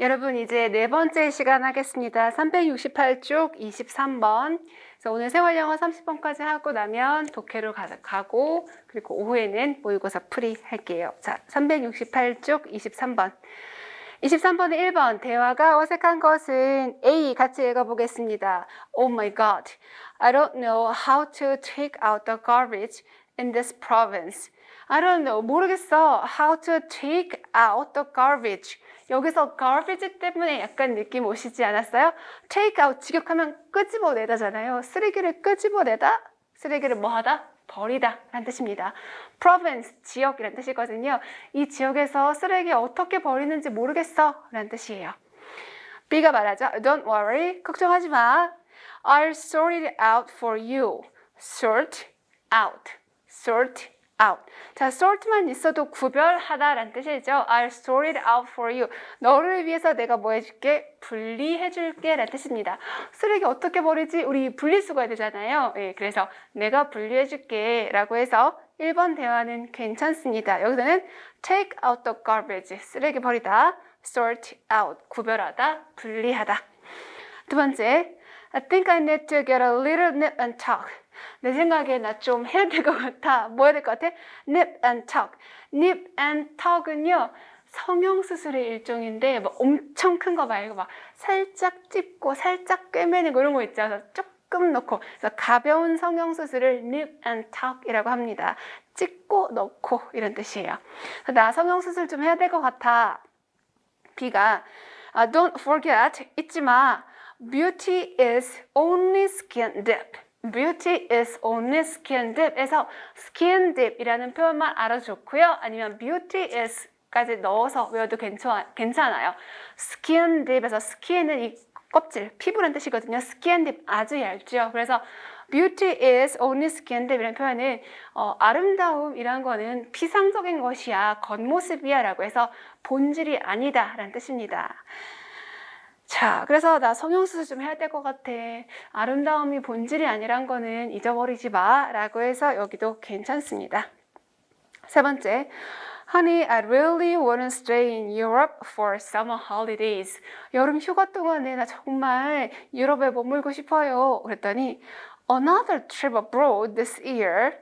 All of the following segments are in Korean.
여러분 이제 네 번째 시간 하겠습니다. 368쪽 23번. 그래서 오늘 생활영어 30번까지 하고 나면 독해로 가고 그리고 오후에는 모의고사 풀이 할게요. 자, 368쪽 23번. 23번에 1번 대화가 어색한 것은 A 같이 읽어보겠습니다. Oh my god, I don't know how to take out the garbage in this province. I don't know, 모르겠어. How to take out the garbage. 여기서 garbage 때문에 약간 느낌 오시지 않았어요? take out, 직역하면 끄집어내다잖아요. 쓰레기를 끄집어내다, 쓰레기를 뭐하다? 버리다 라는 뜻입니다. province, 지역이라는 뜻이거든요. 이 지역에서 쓰레기 어떻게 버리는지 모르겠어 라는 뜻이에요. B가 말하죠. Don't worry, 걱정하지 마. I'll sort it out for you. Sort out, sort out. 자, sort만 있어도 구별하다 라는 뜻이죠. I'll sort it out for you. 너를 위해서 내가 뭐 해줄게? 분리해줄게 라는 뜻입니다. 쓰레기 어떻게 버리지? 우리 분리수거해야 되잖아요. 예, 그래서 내가 분리해줄게 라고 해서 1번 대화는 괜찮습니다. 여기서는 take out the garbage, 쓰레기 버리다. sort out, 구별하다, 분리하다. 두 번째, I think I need to get a little nip and tuck. 내 생각에 나 좀 해야 될 것 같아. 뭐 해야 될 것 같아? nip and tuck. nip and tuck은요, 성형수술의 일종인데 뭐 엄청 큰 거 말고 막 살짝 찝고 살짝 꿰매는 그런 거 있죠. 그래서 조금 넣고, 그래서 가벼운 성형수술을 nip and tuck이라고 합니다. 찝고 넣고 이런 뜻이에요. 나 성형수술 좀 해야 될 것 같아. B가 don't forget, 잊지 마. Beauty is only skin deep. Beauty is only skin deep에서 skin deep이라는 표현만 알아줬고요. 아니면 beauty is까지 넣어서 외워도 괜찮아요. skin deep에서 skin은 이 껍질, 피부라는 뜻이거든요. skin deep 아주 얇죠. 그래서 beauty is only skin deep이라는 표현은 아름다움이란 거는 피상적인 것이야, 겉모습이야 라고 해서 본질이 아니다 라는 뜻입니다. 자, 그래서 나 성형수술 좀 해야 될 것 같아. 아름다움이 본질이 아니란 거는 잊어버리지 마 라고 해서 여기도 괜찮습니다. 세 번째, Honey, I really want to stay in Europe for summer holidays. 여름 휴가 동안에 나 정말 유럽에 머물고 싶어요. 그랬더니 Another trip abroad this year.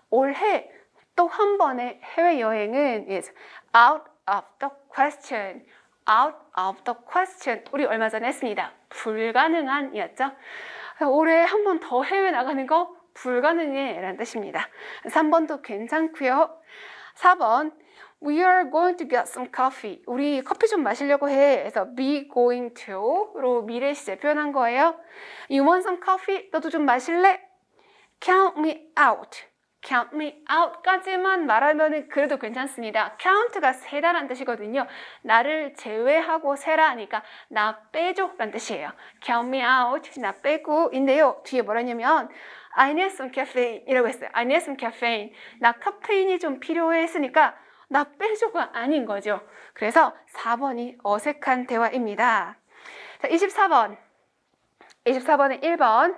올해 또 한 번의 해외여행은 is out of the question. out of the question. 우리 얼마 전에 했습니다. 불가능한 이었죠. 올해 한 번 더 해외 나가는 거 불가능해 라는 뜻입니다. 3번도 괜찮고요. 4번 We are going to get some coffee. 우리 커피 좀 마시려고 해. 그래서 be going to로 미래 시제 표현한 거예요. You want some coffee? 너도 좀 마실래? Count me out. count me out까지만 말하면 그래도 괜찮습니다. count가 세다라는 뜻이거든요. 나를 제외하고 세라 하니까 나 빼줘 라는 뜻이에요. count me out, 나 빼고인데요. 뒤에 뭐라냐면 I need some caffeine 이라고 했어요. I need some caffeine. 나 카페인이 좀 필요해 했으니까 나 빼줘가 아닌 거죠. 그래서 4번이 어색한 대화입니다. 자, 24번. 24번에 1번.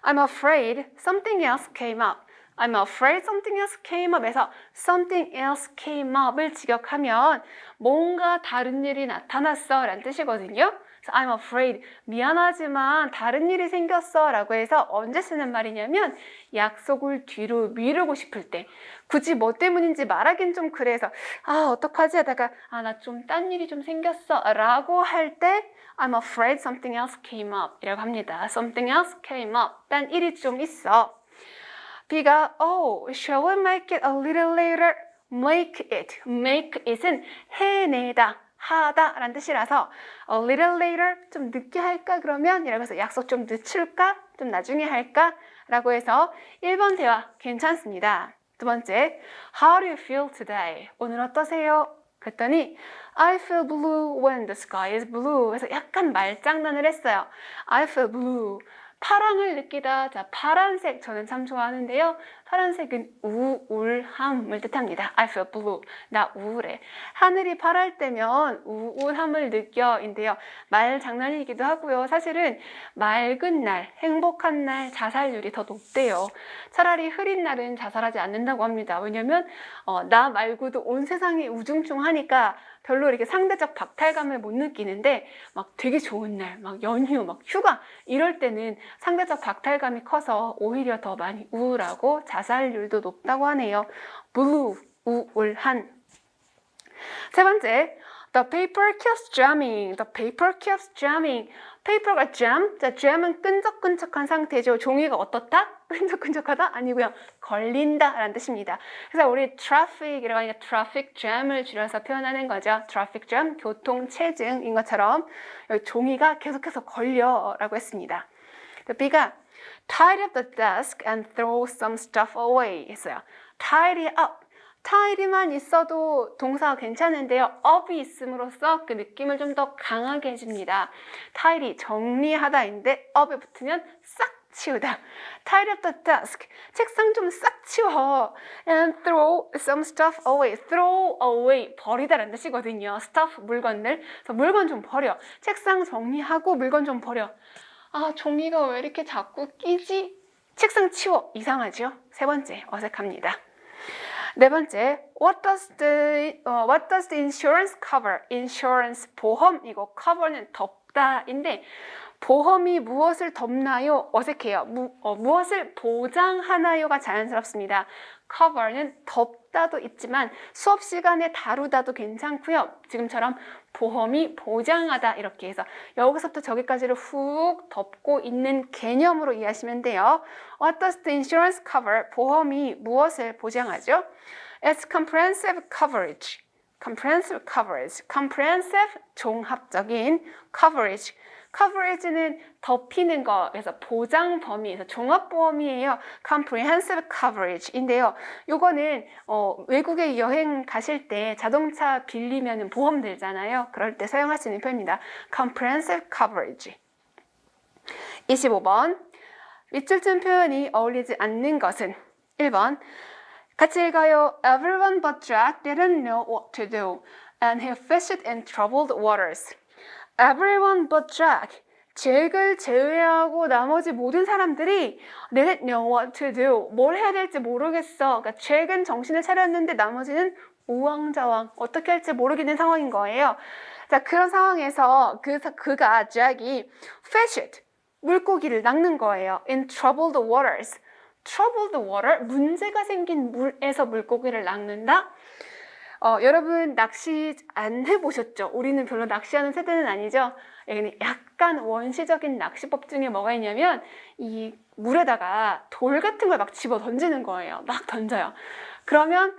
I'm afraid something else came up. I'm afraid something else came up에서 something else came up을 직역하면 뭔가 다른 일이 나타났어 라는 뜻이거든요. 그래서 I'm afraid, 미안하지만 다른 일이 생겼어 라고 해서 언제 쓰는 말이냐면 약속을 뒤로 미루고 싶을 때, 굳이 뭐 때문인지 말하긴 좀 그래서 어떡하지 하다가 나 좀 딴 일이 좀 생겼어 라고 할 때 I'm afraid something else came up 이라고 합니다. Something else came up, 딴 일이 좀 있어. B가 shall we make it a little later? Make it은 해내다, 하다 라는 뜻이라서 a little later, 좀 늦게 할까 그러면? 이라고 해서 약속 좀 늦출까? 좀 나중에 할까? 라고 해서 1번 대화 괜찮습니다. 두 번째, How do you feel today? 오늘 어떠세요? 그랬더니 I feel blue when the sky is blue. 그래서 약간 말장난을 했어요. I feel blue. 파랑을 느끼다. 자, 파란색 저는 참 좋아하는데요. 파란색은 우울함을 뜻합니다. I feel blue. 나 우울해. 하늘이 파랄 때면 우울함을 느껴인데요. 말 장난이기도 하고요. 사실은 맑은 날, 행복한 날 자살률이 더 높대요. 차라리 흐린 날은 자살하지 않는다고 합니다. 왜냐면 나 말고도 온 세상이 우중충하니까 별로 이렇게 상대적 박탈감을 못 느끼는데 막 되게 좋은 날, 막 연휴, 막 휴가 이럴 때는 상대적 박탈감이 커서 오히려 더 많이 우울하고 자살률도 높다고 하네요. blue, 우울한. 세 번째, the paper keeps jamming. The paper keeps jamming. 페이퍼가 jam. 자, jam은 끈적끈적한 상태죠. 종이가 어떻다? 끈적끈적하다? 아니고요. 걸린다 라는 뜻입니다. 그래서 우리 traffic이라고 하니까 traffic jam을 줄여서 표현하는 거죠. traffic jam, 교통체증인 것처럼 여기 종이가 계속해서 걸려 라고 했습니다. B가 tidy up the desk and throw some stuff away 했어요. tidy up. tidy만 있어도 동사가 괜찮은데요. up이 있음으로써 그 느낌을 좀 더 강하게 해줍니다. tidy, 정리하다인데 up에 붙으면 싹 치우다. tidy up the desk, 책상 좀 싹 치워. and throw some stuff away. throw away, 버리다라는 뜻이거든요. stuff, 물건들. 그래서 물건 좀 버려. 책상 정리하고 물건 좀 버려. 아, 종이가 왜 이렇게 자꾸 끼지? 책상 치워. 이상하죠? 세 번째, 어색합니다. 네 번째, what does the insurance cover? insurance, 보험, 이거 cover는 덮다인데 보험이 무엇을 덮나요? 어색해요. 무엇을 보장하나요가 자연스럽습니다. cover는 덮다도 있지만 수업 시간에 다루다도 괜찮고요. 지금처럼 보험이 보장하다 이렇게 해서 여기서부터 저기까지를 훅 덮고 있는 개념으로 이해하시면 돼요. What does the insurance cover? 보험이 무엇을 보장하죠? It's comprehensive coverage. comprehensive coverage. comprehensive 종합적인 coverage. coverage는 덮이는 거, 그래서 보장 범위에서 종합보험이에요. comprehensive coverage인데요. 요거는 외국에 여행 가실 때 자동차 빌리면 보험 들잖아요. 그럴 때 사용할 수 있는 표현입니다. comprehensive coverage. 25번. 밑줄쯤 표현이 어울리지 않는 것은 1번. 같이 읽어요. Everyone but Jack didn't know what to do, and he fished in troubled waters. Everyone but Jack. 잭을 제외하고 나머지 모든 사람들이 didn't know what to do. 뭘 해야 될지 모르겠어. 그러니까 잭은 정신을 차렸는데 나머지는 우왕좌왕 어떻게 할지 모르겠는 상황인 거예요. 자, 그런 상황에서 그가 잭이 fished 물고기를 낚는 거예요. In troubled waters. troubled water, 문제가 생긴 물에서 물고기를 낚는다? 여러분 낚시 안 해보셨죠? 우리는 별로 낚시하는 세대는 아니죠? 여기는 약간 원시적인 낚시법 중에 뭐가 있냐면 이 물에다가 돌 같은 걸 막 집어 던지는 거예요. 막 던져요. 그러면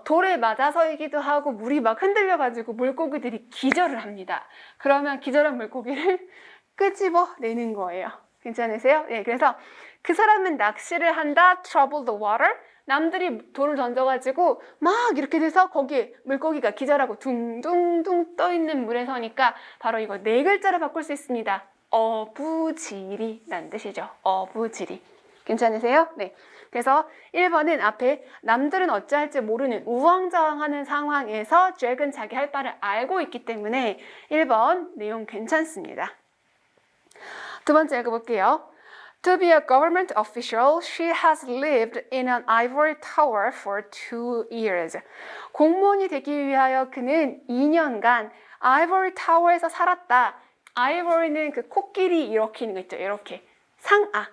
돌에 맞아서이기도 하고 물이 막 흔들려가지고 물고기들이 기절을 합니다. 그러면 기절한 물고기를 끄집어내는 거예요. 괜찮으세요? 네, 그래서 그 사람은 낚시를 한다, troubled water. 남들이 돌을 던져가지고 막 이렇게 돼서 거기에 물고기가 기절하고 둥둥둥 떠있는 물에 서니까 바로 이거 네 글자로 바꿀 수 있습니다. 어부지리라는 뜻이죠. 어부지리. 괜찮으세요? 네. 그래서 1번은 앞에 남들은 어찌할지 모르는 우왕좌왕하는 상황에서 잭은 자기 할 바를 알고 있기 때문에 1번 내용 괜찮습니다. 두 번째 읽어볼게요. To be a government official, she has lived in an ivory tower for 2 years. 공무원이 되기 위하여 그는 2년간 ivory tower에서 살았다. ivory는 그 코끼리 이렇게 있는 거 있죠. 이렇게 상아.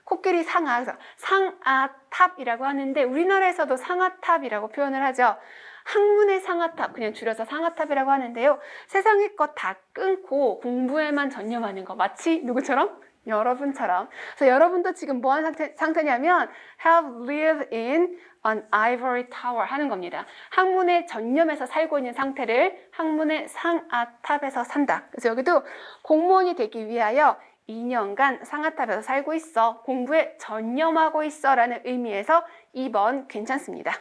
코끼리 상아. 그래서 상아탑이라고 하는데 우리나라에서도 상아탑이라고 표현을 하죠. 학문의 상아탑, 그냥 줄여서 상아탑이라고 하는데요. 세상의 것 다 끊고 공부에만 전념하는 거. 마치 누구처럼? 여러분처럼. 그래서 여러분도 지금 뭐 하는 상태냐면 have lived in an ivory tower 하는 겁니다. 학문에 전념해서 살고 있는 상태를 학문의 상아탑에서 산다. 그래서 여기도 공무원이 되기 위하여 2년간 상아탑에서 살고 있어. 공부에 전념하고 있어 라는 의미에서 2번 괜찮습니다.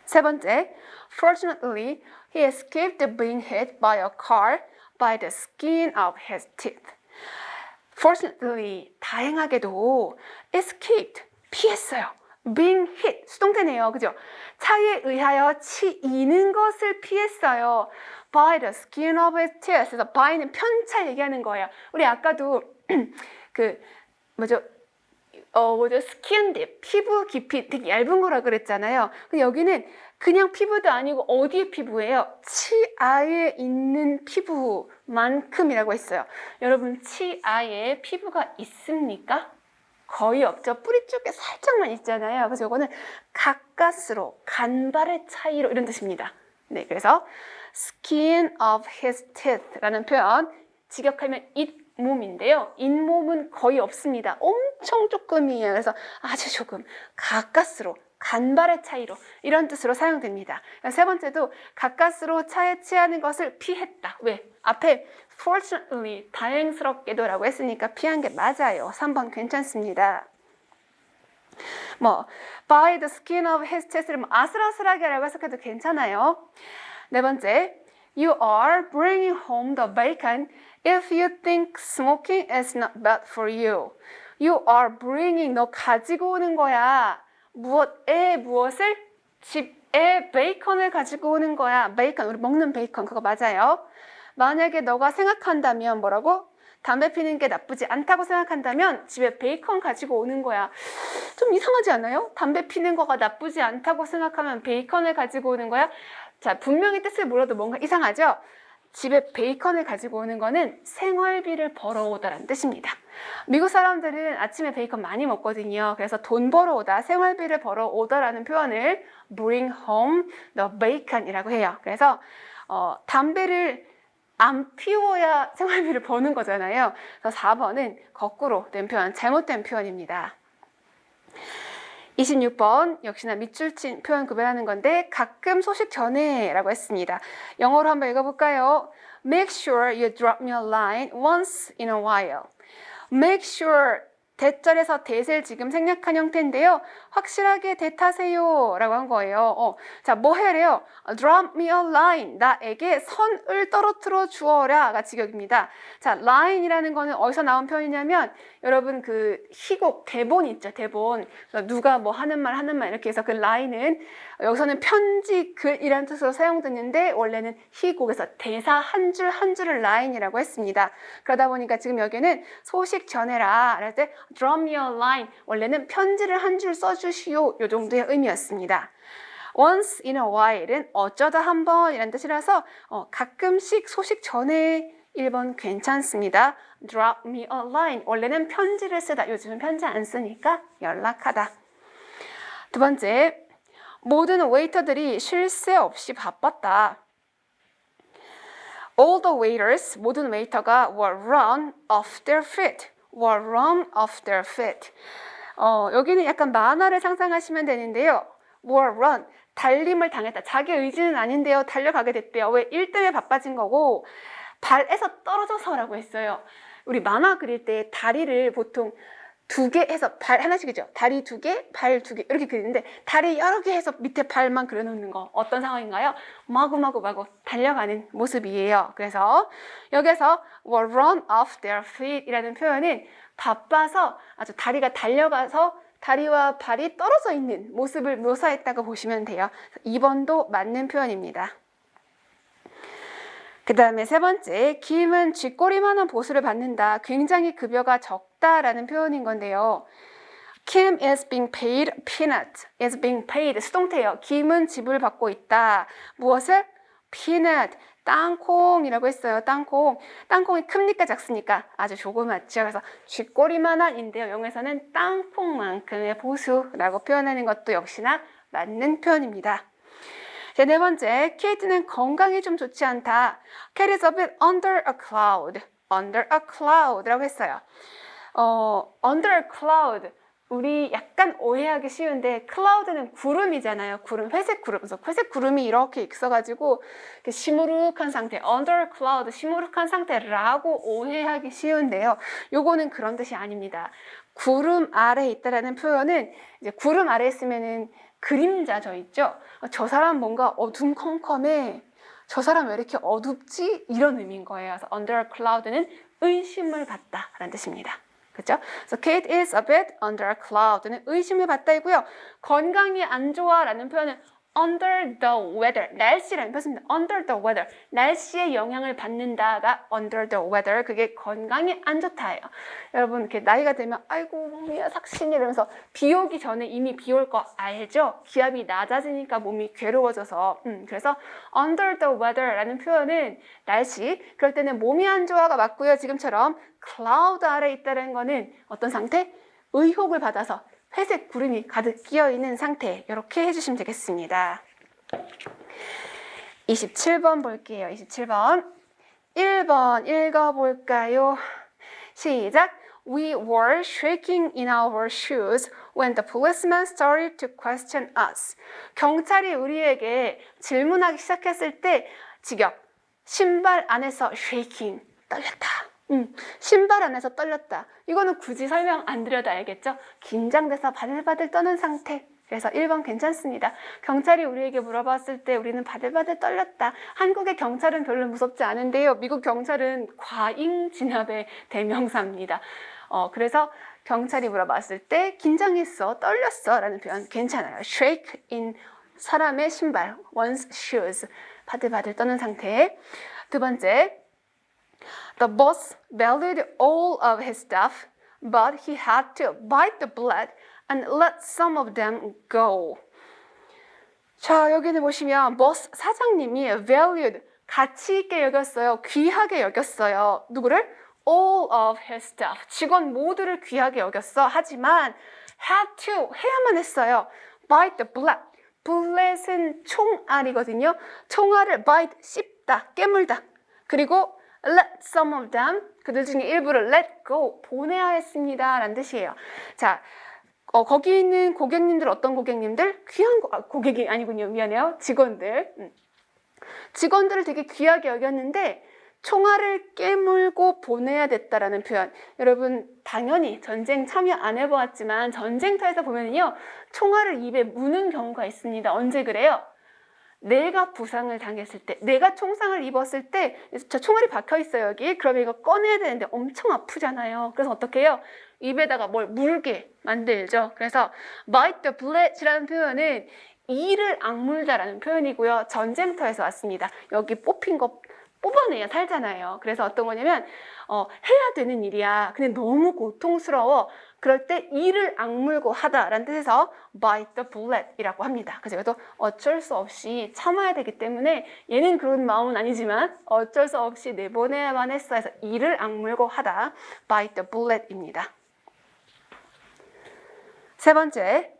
세 번째, Fortunately, he escaped being hit by a car by the skin of his teeth. Fortunately, 다행하게도 escaped, 피했어요. being hit, 수동태네요. 그죠? 차에 의하여 치이는 것을 피했어요. by the skin of his teeth. 그래서 by는 편차 얘기하는 거예요. 우리 아까도 스킨 딥, 피부 깊이 되게 얇은 거라 그랬잖아요. 근데 여기는 그냥 피부도 아니고 어디의 피부예요? 치아에 있는 피부만큼이라고 했어요. 여러분 치아에 피부가 있습니까? 거의 없죠. 뿌리 쪽에 살짝만 있잖아요. 그래서 이거는 가까스로, 간발의 차이로 이런 뜻입니다. 네, 그래서 skin of his teeth라는 표현, 직역하면 잇몸인데요. 잇몸은 거의 없습니다. 엄청 조금이에요. 그래서 아주 조금, 가까스로, 간발의 차이로 이런 뜻으로 사용됩니다. 세 번째도 가까스로 차에 치하는 것을 피했다. 왜? 앞에 fortunately, 다행스럽게도라고 했으니까 피한 게 맞아요. 3번 괜찮습니다. by the skin of his chest를 아슬아슬하게라고 해석해도 괜찮아요. 네 번째, you are bringing home the bacon if you think smoking is not bad for you. You are bringing, 너 가지고 오는 거야. 무엇을? 집에 베이컨을 가지고 오는 거야. 베이컨, 우리 먹는 베이컨 그거 맞아요. 만약에 너가 생각한다면 뭐라고? 담배 피는 게 나쁘지 않다고 생각한다면 집에 베이컨 가지고 오는 거야. 좀 이상하지 않아요? 담배 피는 거가 나쁘지 않다고 생각하면 베이컨을 가지고 오는 거야? 자, 분명히 뜻을 몰라도 뭔가 이상하죠? 집에 베이컨을 가지고 오는 거는 생활비를 벌어오다라는 뜻입니다. 미국 사람들은 아침에 베이컨 많이 먹거든요. 그래서 돈 벌어오다, 생활비를 벌어오다라는 표현을 bring home the bacon이라고 해요. 그래서 담배를 안 피워야 생활비를 버는 거잖아요. 그래서 4번은 거꾸로 된 표현, 잘못된 표현입니다. 26번 역시나 밑줄 친 표현 구별하는 건데 가끔 소식 전해 라고 했습니다. 영어로 한번 읽어볼까요? Make sure you drop me a line once in a while. Make sure 대절에서 대세를 지금 생략한 형태인데요. 확실하게 대타세요 라고 한 거예요. 자, 뭐 해래요? Drop me a line. 나에게 선을 떨어뜨려 주어라 가 직역입니다. 자, line이라는 거는 어디서 나온 표현이냐면 여러분 그 희곡, 대본 있죠, 대본. 누가 뭐 하는 말 이렇게 해서 그 line은 여기서는 편지, 글이라는 뜻으로 사용됐는데 원래는 희곡에서 대사 한 줄 한 줄을 line이라고 했습니다. 그러다 보니까 지금 여기는 소식 전해라 할 때 Drop me a line. 원래는 편지를 한 줄 써주시오. 요 정도의 의미였습니다. Once in a while은 어쩌다 한 번이라는 뜻이라서 가끔씩 소식 전해 1번 괜찮습니다. Drop me a line. 원래는 편지를 쓰다. 요즘은 편지 안 쓰니까 연락하다. 두 번째, 모든 웨이터들이 쉴 새 없이 바빴다. All the waiters, 모든 웨이터가 were run off their feet. were run off their feet. 여기는 약간 만화를 상상하시면 되는데요. were run, 달림을 당했다. 자기 의지는 아닌데요. 달려가게 됐대요. 왜? 일 때문에 바빠진 거고 발에서 떨어져서라고 했어요. 우리 만화 그릴 때 다리를 보통 2개 해서 발 하나씩이죠. 다리 2개, 발 2개 이렇게 그리는데 다리 여러 개 해서 밑에 발만 그려놓는 거 어떤 상황인가요? 마구 달려가는 모습이에요. 그래서 여기서 were run off their feet 이라는 표현은 바빠서 아주 다리가 달려가서 다리와 발이 떨어져 있는 모습을 묘사했다고 보시면 돼요. 2번도 맞는 표현입니다. 그 다음에 세 번째, 김은 쥐꼬리만한 보수를 받는다. 굉장히 급여가 적다라는 표현인 건데요. Kim is being paid peanut. is being paid. 수동태예요. 김은 지불 받고 있다. 무엇을? peanut. 땅콩이라고 했어요. 땅콩. 땅콩이 큽니까 작습니까? 아주 조그맣죠. 그래서 쥐꼬리만한인데요. 영어에서는 땅콩만큼의 보수라고 표현하는 것도 역시나 맞는 표현입니다. 네 번째, 케이트는 건강이 좀 좋지 않다. Kate is a bit under a cloud. under a cloud라고 했어요. under a cloud. 우리 약간 오해하기 쉬운데 cloud는 구름이잖아요. 구름, 회색 구름. 그래서 회색 구름이 이렇게 있어가지고 시무룩한 상태, under cloud, 시무룩한 상태라고 오해하기 쉬운데요. 요거는 그런 뜻이 아닙니다. 구름 아래에 있다라는 표현은 이제 구름 아래에 있으면은 그림자져 있죠. 저 사람 뭔가 어둠컴컴해. 저 사람 왜 이렇게 어둡지? 이런 의미인 거예요. 그래서 under a cloud는 의심을 받다라는 뜻입니다. 그렇죠? 그래서 Kate is a bit under a cloud는 의심을 받다이고요. 건강이 안 좋아라는 표현은 under the weather. 날씨라는 표현입니다. under the weather. 날씨의 영향을 받는다가 under the weather. 그게 건강에 안 좋다예요. 여러분 이렇게 나이가 되면 아이고 몸이야 삭신이 이러면서 비 오기 전에 이미 비 올 거 알죠? 기압이 낮아지니까 몸이 괴로워져서 그래서 under the weather라는 표현은 날씨 그럴 때는 몸이 안 좋아가 맞고요. 지금처럼 cloud 아래에 있다는 거는 어떤 상태? 의혹을 받아서 회색 구름이 가득 끼어있는 상태 이렇게 해주시면 되겠습니다. 27번 볼게요. 27번 1번 읽어볼까요? 시작! We were shaking in our shoes when the policeman started to question us. 경찰이 우리에게 질문하기 시작했을 때 직역 신발 안에서 shaking 떨렸다. 신발 안에서 떨렸다. 이거는 굳이 설명 안 드려도 알겠죠? 긴장돼서 바들바들 떠는 상태. 그래서 1번 괜찮습니다. 경찰이 우리에게 물어봤을 때 우리는 바들바들 떨렸다. 한국의 경찰은 별로 무섭지 않은데요. 미국 경찰은 과잉 진압의 대명사입니다. 그래서 경찰이 물어봤을 때 긴장했어, 떨렸어 라는 표현 괜찮아요. shake in 사람의 신발, one's shoes. 바들바들 떠는 상태. 두 번째. The boss valued all of his stuff, but he had to bite the bullet and let some of them go. 자, 여기는 보시면 boss 사장님이 valued 가치 있게 여겼어요. 귀하게 여겼어요. 누구를? All of his staff. 직원 모두를 귀하게 여겼어. 하지만 had to 해야만 했어요. bite the bullet. bullet은 총알이거든요. 총알을 bite 씹다, 깨물다. 그리고 let some of them, 그들 중에 일부를 let go, 보내야 했습니다 라는 뜻이에요. 자, 거기 있는 고객님들 어떤 고객님들? 귀한 고객이 아니군요. 미안해요. 직원들. 직원들을 되게 귀하게 여겼는데 총알을 깨물고 보내야 됐다라는 표현. 여러분 당연히 전쟁 참여 안 해보았지만 전쟁터에서 보면요. 총알을 입에 무는 경우가 있습니다. 언제 그래요? 내가 부상을 당했을 때, 내가 총상을 입었을 때, 저 총알이 박혀 있어요 여기. 그러면 이거 꺼내야 되는데 엄청 아프잖아요. 그래서 어떻게 해요? 입에다가 뭘 물게 만들죠. 그래서 bite the bullet이라는 표현은 이를 악물다라는 표현이고요. 전쟁터에서 왔습니다. 여기 뽑힌 거 뽑아내야 살잖아요. 그래서 어떤 거냐면 해야 되는 일이야. 근데 너무 고통스러워. 그럴 때 이를 악물고 하다라는 뜻에서 bite the bullet이라고 합니다. 그래서 이것도 어쩔 수 없이 참아야 되기 때문에 얘는 그런 마음은 아니지만 어쩔 수 없이 내보내야만 했어 해서 이를 악물고 하다 bite the bullet입니다. 세 번째,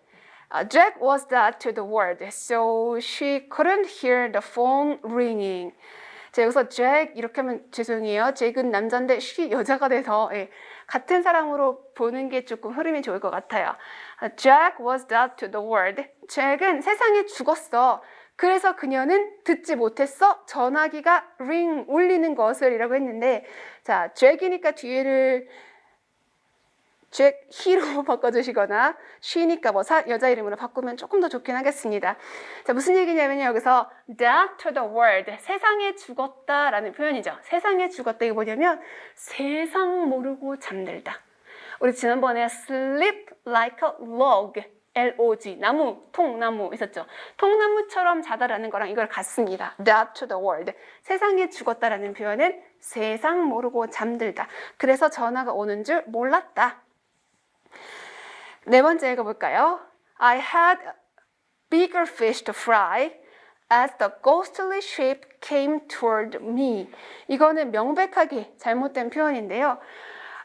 Jack was deaf to the word, so she couldn't hear the phone ringing. 자, 여기서 Jack 이렇게 하면 죄송해요. 잭은 남자인데 she 여자가 돼서 같은 사람으로 보는 게 조금 흐름이 좋을 것 같아요. Jack was deaf to the word. 잭은 세상에 죽었어. 그래서 그녀는 듣지 못했어. 전화기가 ring 울리는 것을 이라고 했는데 자, 잭이니까 뒤에를 잭, he로 바꿔주시거나 she니까 뭐 여자 이름으로 바꾸면 조금 더 좋긴 하겠습니다. 자, 무슨 얘기냐면요. 여기서 deaf to the world, 세상에 죽었다라는 표현이죠. 세상에 죽었다 이게 뭐냐면 세상 모르고 잠들다. 우리 지난번에 sleep like a log, L-O-G, 나무, 통나무 있었죠. 통나무처럼 자다라는 거랑 이걸 같습니다. deaf to the world, 세상에 죽었다라는 표현은 세상 모르고 잠들다. 그래서 전화가 오는 줄 몰랐다. 네 번째 읽어볼까요? I had bigger fish to fry as the ghostly ship came toward me. 이거는 명백하게 잘못된 표현인데요.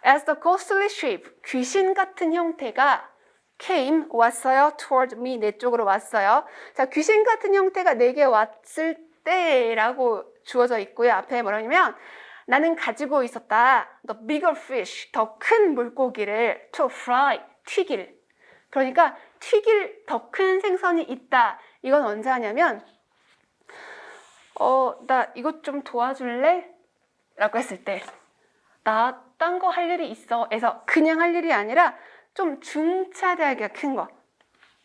As the ghostly ship, 귀신 같은 형태가 came, 왔어요. toward me, 내 쪽으로 왔어요. 자, 귀신 같은 형태가 내게 왔을 때라고 주어져 있고요. 앞에 뭐라냐면 나는 가지고 있었다. The bigger fish, 더 큰 물고기를 to fry, 튀길. 그러니까 튀길 더 큰 생선이 있다. 이건 언제 하냐면 나 이것 좀 도와줄래? 라고 했을 때 나 딴 거 할 일이 있어. 해서 그냥 할 일이 아니라 좀 중차대하게 큰 거.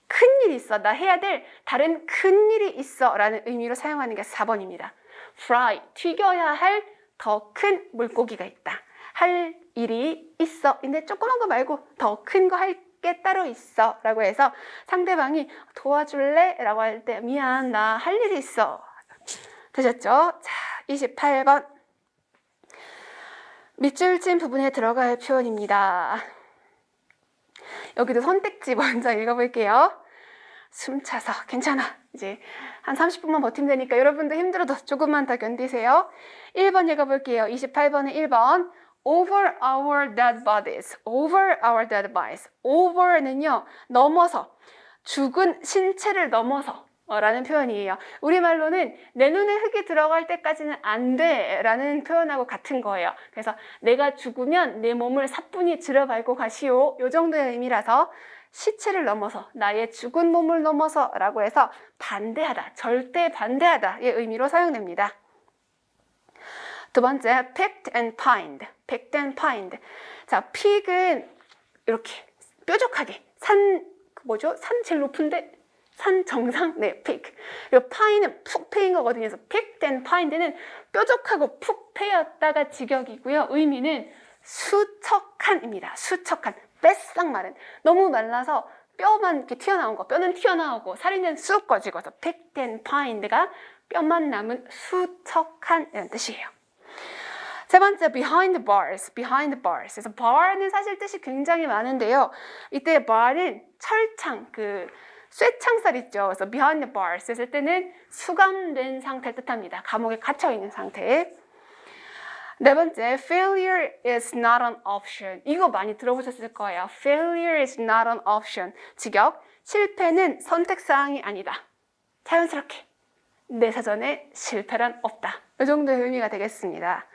큰 일이 있어. 나 해야 될 다른 큰 일이 있어. 라는 의미로 사용하는 게 4번입니다. fry, 튀겨야 할 더 큰 물고기가 있다. 할 일이 있어. 근데 조그만 거 말고 더 큰 거 할 게 따로 있어 라고 해서 상대방이 도와줄래? 라고 할 때 미안 나 할 일이 있어. 되셨죠? 자, 28번 밑줄 친 부분에 들어갈 표현입니다. 여기도 선택지 먼저 읽어볼게요. 숨 차서 괜찮아. 이제 한 30분만 버티면 되니까 여러분도 힘들어도 조금만 더 견디세요. 1번 읽어볼게요. 28번에 1번 over our dead bodies. over our dead bodies. over는요. 넘어서 죽은 신체를 넘어서 라는 표현이에요. 우리말로는 내 눈에 흙이 들어갈 때까지는 안 돼 라는 표현하고 같은 거예요. 그래서 내가 죽으면 내 몸을 사뿐히 들여밟고 가시오. 요 정도의 의미라서 시체를 넘어서 나의 죽은 몸을 넘어서 라고 해서 반대하다, 절대 반대하다의 의미로 사용됩니다. 두 번째, picked and pined. picked and pined. 자, pick은 이렇게 뾰족하게 산 제일 높은데 산 정상? 네, pick. 그리고 pine은 푹 패인 거거든요. 그래서 picked and pined는 뾰족하고 푹 패였다가 직역이고요. 의미는 수척한입니다. 수척한. 뺏싹 마른. 너무 말라서 뼈만 이렇게 튀어나온 거. 뼈는 튀어나오고 살이는 쑥 꺼지고. 그래서 picked and pined가 뼈만 남은 수척한 이런 뜻이에요. 세 번째, behind bars. behind bars. 그래서 bar는 사실 뜻이 굉장히 많은데요. 이때 bar은 철창, 쇠창살 있죠. 그래서 behind the bars 했을 때는 수감된 상태를 뜻합니다. 감옥에 갇혀 있는 상태. 네 번째, failure is not an option. 이거 많이 들어보셨을 거예요. failure is not an option. 직역, 실패는 선택사항이 아니다. 자연스럽게 내 사전에 실패란 없다. 이 정도의 의미가 되겠습니다.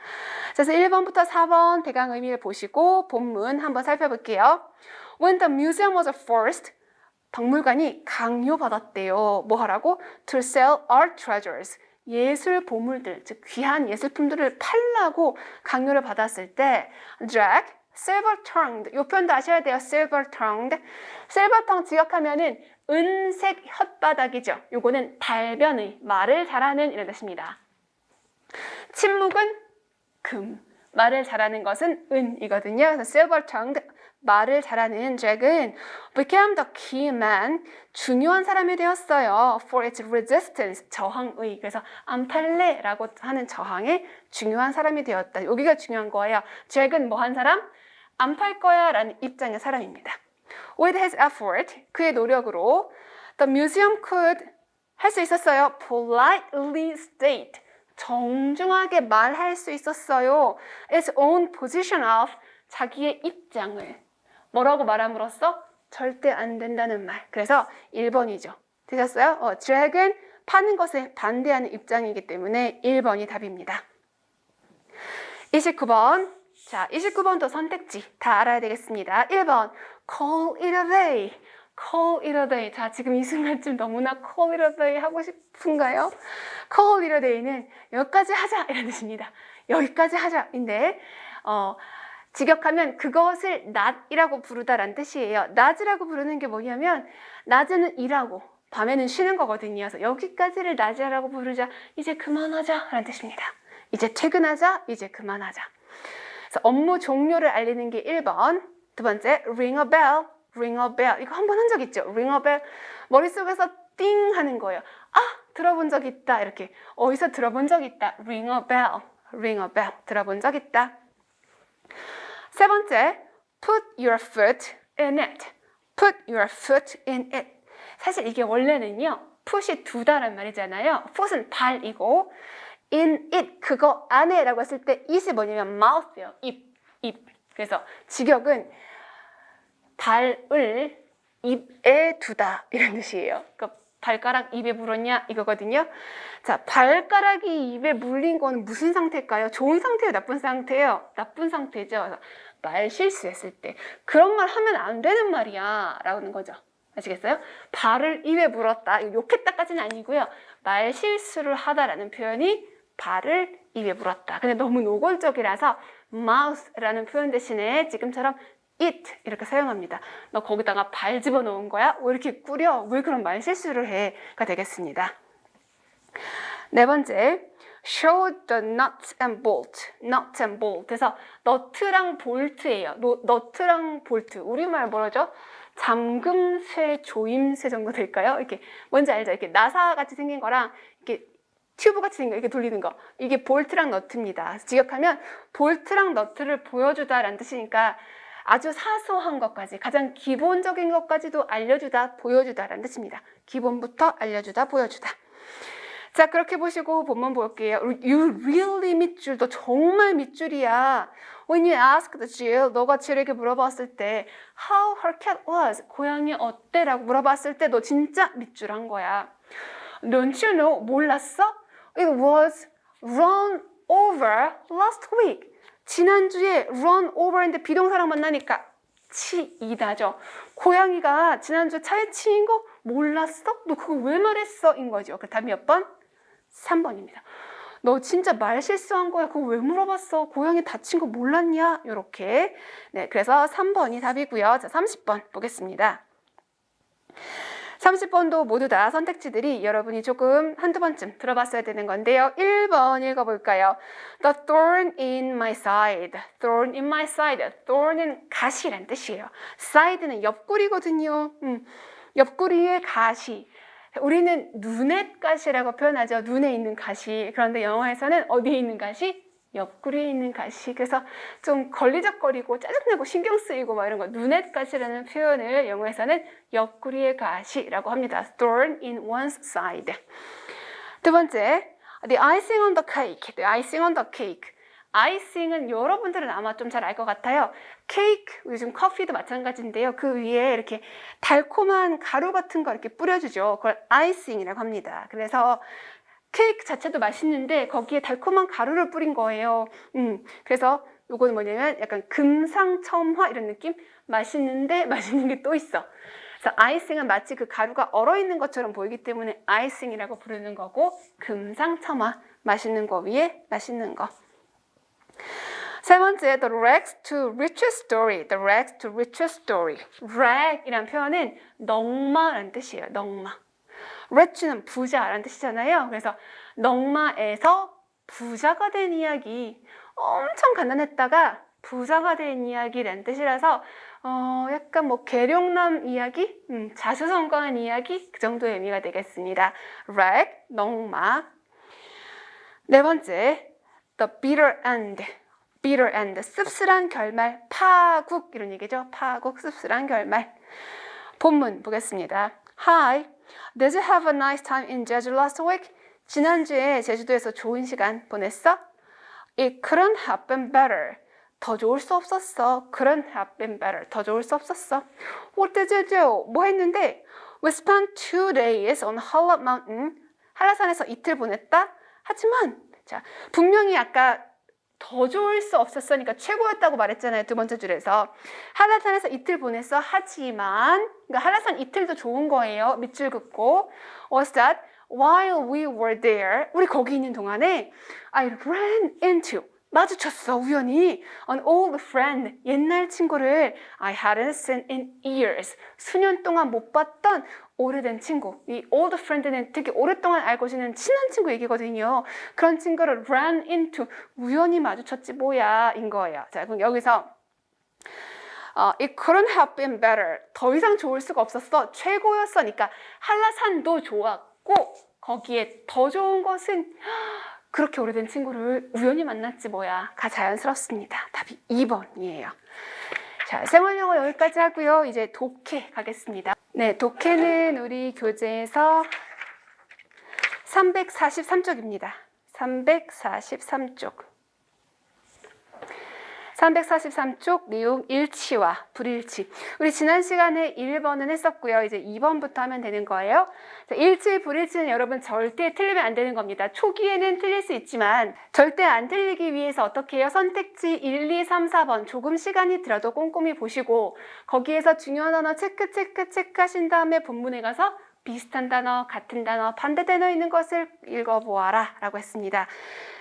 그래서 1번부터 4번 대강 의미를 보시고 본문 한번 살펴볼게요. When the museum was first, 박물관이 강요받았대요. 뭐 하라고? To sell art treasures. 예술 보물들, 즉 귀한 예술품들을 팔라고 강요를 받았을 때 drag, silver-tongued. 이 표현도 아셔야 돼요. silver-tongued. silver-tongue 직역하면은 은색 혓바닥이죠. 요거는 달변의, 말을 잘하는 이런 뜻입니다. 침묵은 금, 말을 잘하는 것은 은이거든요. 그래서 silver-tongued, 말을 잘하는 drag은 became the key man, 중요한 사람이 되었어요. For its resistance, 저항의. 그래서 안 팔래라고 하는 저항의 중요한 사람이 되었다. 여기가 중요한 거예요. drag은 뭐 한 사람? 안 팔 거야 라는 입장의 사람입니다. With his effort, 그의 노력으로 the museum could 할 수 있었어요. politely state, 정중하게 말할 수 있었어요. its own position of, 자기의 입장을 뭐라고 말함으로써 절대 안 된다는 말. 그래서 1번이죠. 되셨어요? drag은 파는 것에 반대하는 입장이기 때문에 1번이 답입니다. 29번. 자, 29번도 선택지 다 알아야 되겠습니다. 1번, call it a day. call it a day. 자, 지금 이 순간쯤 너무나 call it a day 하고 싶은가요? call it a day는 여기까지 하자 이런 뜻입니다. 여기까지 하자인데 직역하면 그것을 낮이라고 부르다라는 뜻이에요. 낮이라고 부르는 게 뭐냐면 낮에는 일하고 밤에는 쉬는 거거든요. 그래서 여기까지를 낮이라고 부르자. 이제 그만하자 라는 뜻입니다. 이제 퇴근하자. 이제 그만하자. 그래서 업무 종료를 알리는 게 1번. 두 번째, ring a bell. ring a bell. 이거 한 번 한 적 있죠? ring a bell. 머릿속에서 띵 하는 거예요. 아, 들어본 적 있다. 이렇게 어디서 들어본 적 있다. ring a bell. ring a bell. 들어본 적 있다. 세 번째, put your foot in it. put your foot in it. 사실 이게 원래는요, put이 두다란 말이잖아요. foot은 발이고, in it, 그거 안에 라고 했을 때 it이 뭐냐면 mouth예요. 입. 그래서 직역은 발을 입에 두다 이런 뜻이에요. 그러니까 발가락 입에 물었냐 이거거든요. 자, 발가락이 입에 물린 건 무슨 상태일까요? 좋은 상태예요? 나쁜 상태예요? 나쁜 상태죠. 그래서 말 실수했을 때 그런 말 하면 안 되는 말이야 라는 거죠. 아시겠어요? 발을 입에 물었다. 욕했다까지는 아니고요. 말 실수를 하다라는 표현이 발을 입에 물었다. 근데 너무 노골적이라서 mouth라는 표현 대신에 지금처럼 it 이렇게 사용합니다. 너 거기다가 발 집어넣은 거야? 왜 이렇게 꾸려? 왜 그런 말 실수를 해? 가 되겠습니다. 네 번째, show the nuts and bolt. nuts and bolt. 그래서 너트랑 볼트예요. 너트랑 볼트. 우리말 뭐라죠? 잠금쇠, 조임쇠 정도 될까요? 이렇게 뭔지 알죠? 이렇게 나사 같이 생긴 거랑 이렇게 튜브 같이 생긴 거 이렇게 돌리는 거. 이게 볼트랑 너트입니다. 직역하면 볼트랑 너트를 보여주다라는 뜻이니까 아주 사소한 것까지, 가장 기본적인 것까지도 알려주다, 보여주다라는 뜻입니다. 기본부터 알려주다, 보여주다. 자, 그렇게 보시고 본문 볼게요. You really 밑줄, 너 정말 밑줄이야. When you asked Jill, 너가 Jill에게 물어봤을 때 How her cat was, 고양이 어때? 라고 물어봤을 때 너 진짜 밑줄한 거야. Don't you know, 몰랐어? It was run over last week. 지난주에 run over인데 비동사랑 만나니까 치이다죠. 고양이가 지난주 차에 치인 거 몰랐어? 너 그거 왜 말했어? 인 거죠. 그 답이 몇 번? 3번입니다. 너 진짜 말 실수한 거야. 그거 왜 물어봤어? 고양이 다친 거 몰랐냐? 요렇게. 네, 그래서 3번이 답이고요. 자, 30번 보겠습니다. 30번도 모두 다 선택지들이 여러분이 조금 한두 번쯤 들어봤어야 되는 건데요. 1번 읽어볼까요? The thorn in my side. Thorn in my side. thorn은 가시란 뜻이에요. side는 옆구리거든요. 옆구리의 가시. 우리는 눈의 가시라고 표현하죠. 눈에 있는 가시. 그런데 영어에서는 어디에 있는 가시? 옆구리에 있는 가시. 그래서 좀 걸리적거리고 짜증나고 신경 쓰이고 막 이런 거. 눈의 가시라는 표현을 영어에서는 옆구리의 가시라고 합니다. Thorn in one's side. 두 번째, the icing on the cake. The icing on the cake. 아이싱은 여러분들은 아마 좀 잘 알 것 같아요. 케이크, 요즘 커피도 마찬가지인데요. 그 위에 이렇게 달콤한 가루 같은 거 이렇게 뿌려주죠. 그걸 아이싱이라고 합니다. 그래서 케이크 자체도 맛있는데 거기에 달콤한 가루를 뿌린 거예요. 그래서 요거는 뭐냐면 약간 금상첨화 이런 느낌? 맛있는데 맛있는 게 또 있어. 그래서 아이싱은 마치 그 가루가 얼어있는 것처럼 보이기 때문에 아이싱이라고 부르는 거고, 금상첨화, 맛있는 거 위에 맛있는 거. 세 번째, the rags to riches story. The rags to riches story. rag이란 표현은 넉마라는 뜻이에요. 넉마. rich는 부자라는 뜻이잖아요. 그래서 넉마에서 부자가 된 이야기. 엄청 가난했다가 부자가 된 이야기라는 뜻이라서 약간 뭐 계룡남 이야기, 자수성가한 이야기 그 정도의 의미가 되겠습니다. rag, 넉마. 네 번째, the bitter end. bitter end, 씁쓸한 결말, 파국 이런 얘기죠. 파국, 씁쓸한 결말. 본문 보겠습니다. Hi, did you have a nice time in Jeju last week? 지난주에 제주도에서 좋은 시간 보냈어? It couldn't have been better. 더 좋을 수 없었어. couldn't have been better. 더 좋을 수 없었어. What did you do? 뭐 했는데? We spent 2 days on Halab Mountain. 한라산에서 이틀 보냈다? 하지만 자, 분명히 아까 더 좋을 수 없었으니까 최고였다고 말했잖아요. 두 번째 줄에서. 한라산에서 이틀 보냈어. 하지만 그러니까 한라산 이틀도 좋은 거예요. 밑줄 긋고 was that while we were there, 우리 거기 있는 동안에 I ran into, 마주쳤어. 우연히 an old friend, 옛날 친구를 I hadn't seen in years, 수년 동안 못 봤던 오래된 친구. 이 old friend는 되게 오랫동안 알고 지낸 친한 친구 얘기거든요. 그런 친구를 ran into, 우연히 마주쳤지 뭐야 인 거예요. 자, 그럼 여기서 it couldn't have been better. 더 이상 좋을 수가 없었어. 최고였으니까 한라산도 좋았고 거기에 더 좋은 것은 그렇게 오래된 친구를 우연히 만났지 뭐야. 가 자연스럽습니다. 답이 2번이에요. 자, 생활영어 여기까지 하고요. 이제 독해 가겠습니다. 네, 독해는 우리 교재에서 343쪽입니다. 343쪽. 343쪽 내용 일치와 불일치. 우리 지난 시간에 1번은 했었고요. 이제 2번부터 하면 되는 거예요. 자, 일치, 불일치는 여러분 절대 틀리면 안 되는 겁니다. 초기에는 틀릴 수 있지만 절대 안 틀리기 위해서 어떻게 해요? 선택지 1, 2, 3, 4번 조금 시간이 들어도 꼼꼼히 보시고 거기에서 중요한 단어 체크하신 다음에 본문에 가서 비슷한 단어, 같은 단어, 반대 단어 있는 것을 읽어보아라 라고 했습니다.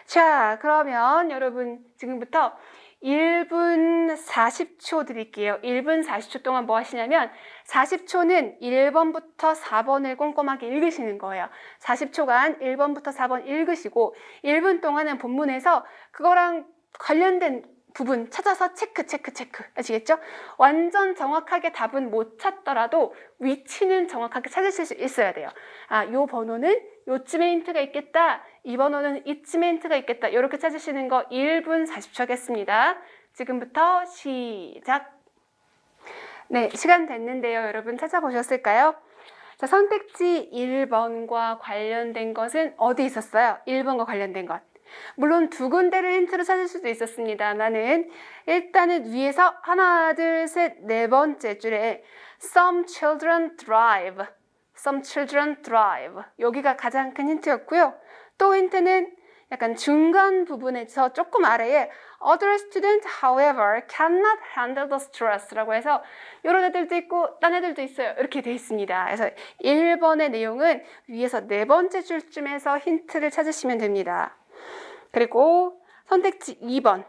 자, 그러면 여러분 지금부터 1분 40초 드릴게요. 1분 40초 동안 뭐 하시냐면 40초는 1번부터 4번을 꼼꼼하게 읽으시는 거예요. 40초간 1번부터 4번 읽으시고 1분 동안은 본문에서 그거랑 관련된 부분 찾아서 체크. 아시겠죠? 완전 정확하게 답은 못 찾더라도 위치는 정확하게 찾으실 수 있어야 돼요. 요 번호는 요쯤에 힌트가 있겠다. 이 번호는 이쯤에 힌트가 있겠다. 이렇게 찾으시는 거 1분 40초 하겠습니다. 지금부터 시작. 네, 시간 됐는데요. 여러분 찾아보셨을까요? 자, 선택지 1번과 관련된 것은 어디 있었어요? 1번과 관련된 것. 물론 두 군데를 힌트로 찾을 수도 있었습니다만은 일단은 위에서 하나, 둘, 셋, 네 번째 줄에 Some children drive. Some children drive. 여기가 가장 큰 힌트였고요. 또 힌트는 약간 중간 부분에서 조금 아래에 Other students, however, cannot handle the stress라고 해서 이런 애들도 있고 딴 애들도 있어요. 이렇게 돼 있습니다. 그래서 1번의 내용은 위에서 네 번째 줄쯤에서 힌트를 찾으시면 됩니다. 그리고 선택지 2번.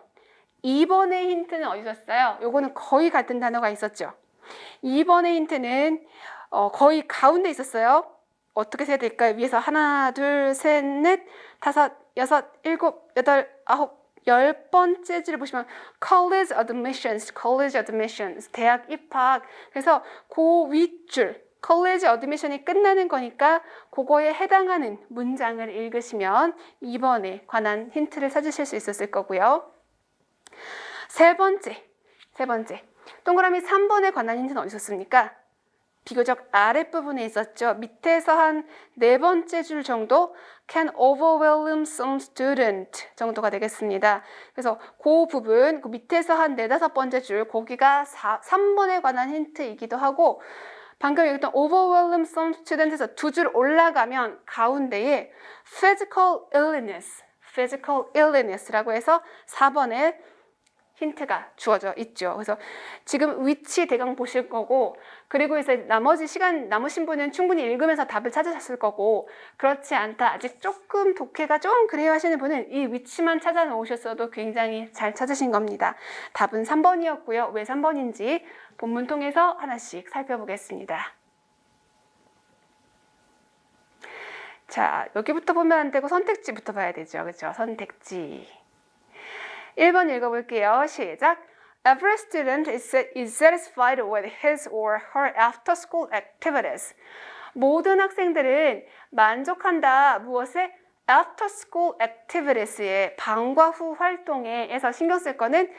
2번의 힌트는 어디 있었어요? 요거는 거의 같은 단어가 있었죠. 2번의 힌트는 거의 가운데 있었어요. 어떻게 세야 될까요? 위에서 하나, 둘, 셋, 넷, 다섯, 여섯, 일곱, 여덟, 아홉, 10번째 줄을 보시면 college admissions, 대학 입학. 그래서 그 윗줄 college admission이 끝나는 거니까 그거에 해당하는 문장을 읽으시면 2번에 관한 힌트를 찾으실 수 있었을 거고요. 세 번째 동그라미 3번에 관한 힌트는 어디 있었습니까? 비교적 아랫부분에 있었죠. 밑에서 한 네 번째 줄 정도 can overwhelm some student 정도가 되겠습니다. 그래서 그 부분, 그 밑에서 한 네다섯 번째 줄, 거기가 3번에 관한 힌트이기도 하고 방금 얘기했던 overwhelm some student에서 두 줄 올라가면 가운데에 physical illness라고 해서 4번에 힌트가 주어져 있죠. 그래서 지금 위치 대강 보실 거고 그리고 이제 나머지 시간 남으신 분은 충분히 읽으면서 답을 찾으셨을 거고 그렇지 않다. 아직 조금 독해가 좀 그래요 하시는 분은 이 위치만 찾아 놓으셨어도 굉장히 잘 찾으신 겁니다. 답은 3번이었고요. 왜 3번인지 본문 통해서 하나씩 살펴보겠습니다. 자, 여기부터 보면 안 되고 선택지부터 봐야 되죠. 그렇죠? 선택지. 1번 읽어볼게요. 시작. Every student is satisfied with his or her after-school activities. 모든 학생들은 만족한다. 무엇에? after-school activities에 방과 후 활동에서 신경 쓸 거는